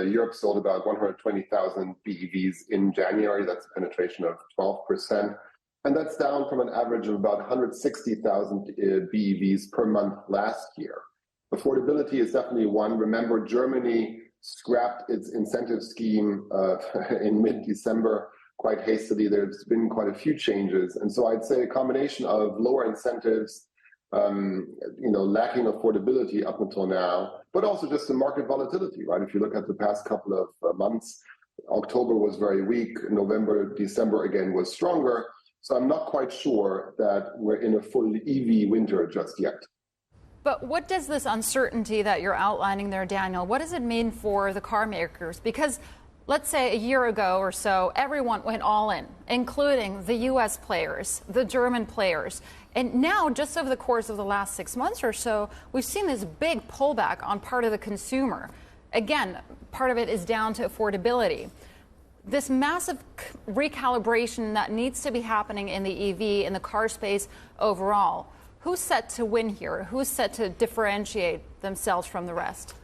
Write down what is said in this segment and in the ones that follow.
Europe sold about 120,000 BEVs in January. That's a penetration of 12%. And that's down from an average of about 160,000 BEVs per month last year. Affordability is definitely one. Remember, Germany scrapped its incentive scheme in mid-December quite hastily. There's been quite a few changes. And so I'd say a combination of lower incentives, lacking affordability up until now, but also just the market volatility, right? If you look at the past couple of months, October was very weak. November, December again was stronger. So I'm not quite sure that we're in a full EV winter just yet. But what does this uncertainty that you're outlining there, Daniel, what does it mean for the car makers? Because let's say a year ago or so, everyone went all in, including the U.S. players, the German players. And now, just over the course of the last 6 months or so, we've seen this big pullback on part of the consumer. Again, part of it is down to affordability. This massive recalibration that needs to be happening in the EV, in the car space overall. Who's set to win here? Who's set to differentiate themselves from the rest?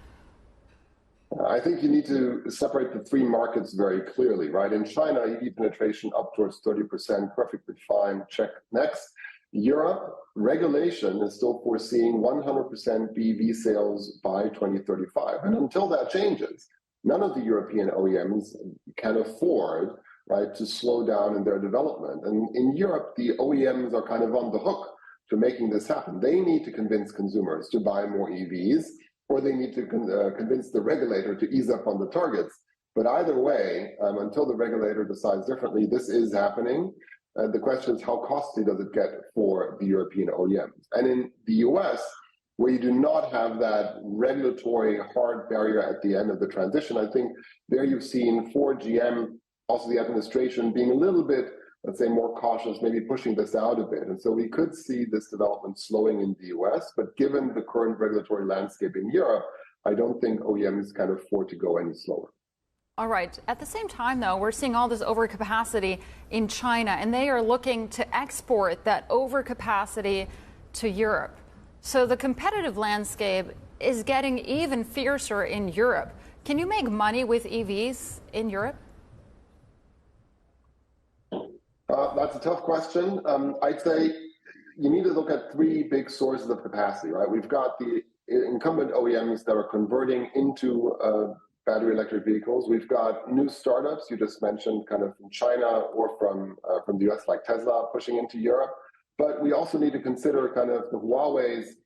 I think you need to separate the three markets very clearly, right? In China, EV penetration up towards 30%, perfectly fine, check next. Europe, regulation is still foreseeing 100% BEV sales by 2035. And until that changes, none of the European OEMs can afford, right, to slow down in their development. And in Europe, the OEMs are kind of on the hook to making this happen. They need to convince consumers to buy more EVs, or they need to convince the regulator to ease up on the targets. But either way, until the regulator decides differently, this is happening. The question is, how costly does it get for the European OEMs? And in the US, where you do not have that regulatory hard barrier at the end of the transition, I think there you've seen for GM, also the administration being a little bit, let's say, more cautious, maybe pushing this out a bit. And so we could see this development slowing in the US, but given the current regulatory landscape in Europe, I don't think OEMs can afford to go any slower. All right. At the same time, though, we're seeing all this overcapacity in China, and they are looking to export that overcapacity to Europe. So the competitive landscape is getting even fiercer in Europe. Can you make money with EVs in Europe? That's a tough question. I'd say you need to look at three big sources of capacity, right? We've got the incumbent OEMs that are converting into battery electric vehicles. We've got new startups, you just mentioned, kind of from China or from the US, like Tesla, pushing into Europe. But we also need to consider kind of the Huawei's,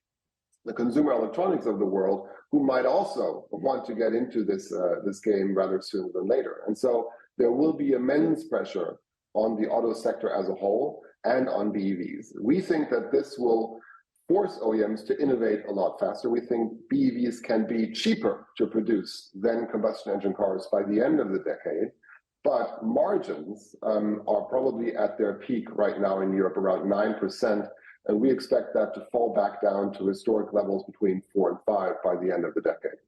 the consumer electronics of the world, who might also want to get into this game rather sooner than later. And so there will be immense pressure on the auto sector as a whole and on BEVs. We think that this will force OEMs to innovate a lot faster. We think BEVs can be cheaper to produce than combustion engine cars by the end of the decade. But margins are probably at their peak right now in Europe, around 9%. And we expect that to fall back down to historic levels between 4 and 5 by the end of the decade.